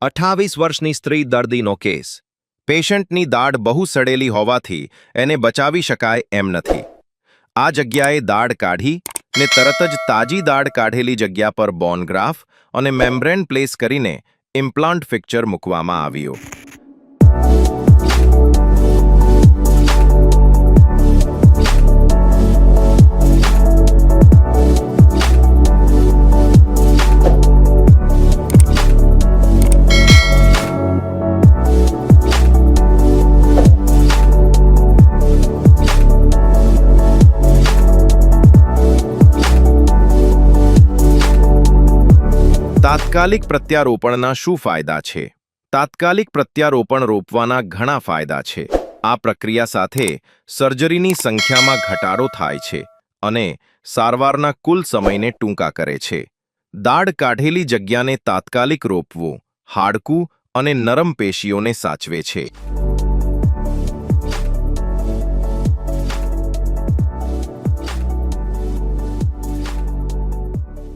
28 વર્ષની સ્ત્રી દર્દીનો કેસ. પેશન્ટની દાઢ બહુ સડેલી હોવાથી એને બચાવી શકાય એમ નથી. આ જગ્યાએ દાઢ કાઢી ને તરત જ તાજી દાઢ કાઢેલી જગ્યા પર બોન ગ્રાફ અને મેમ્બ્રેન પ્લેસ કરીને ઇમ્પ્લાન્ટ ફિક્ચર મૂકવામાં આવ્યો. તાત્કાલિક પ્રત્યારોપણના શું ફાયદા છે? તાત્કાલિક પ્રત્યારોપણ રોપવાના ઘણા ફાયદા છે. આ પ્રક્રિયા સાથે સર્જરીની સંખ્યામાં ઘટાડો થાય છે અને સારવારના કુલ સમયને ટૂંકા કરે છે. દાઢ કાઢેલી જગ્યાને તાત્કાલિક રોપવું હાડકું અને નરમ પેશીઓને સાચવે છે.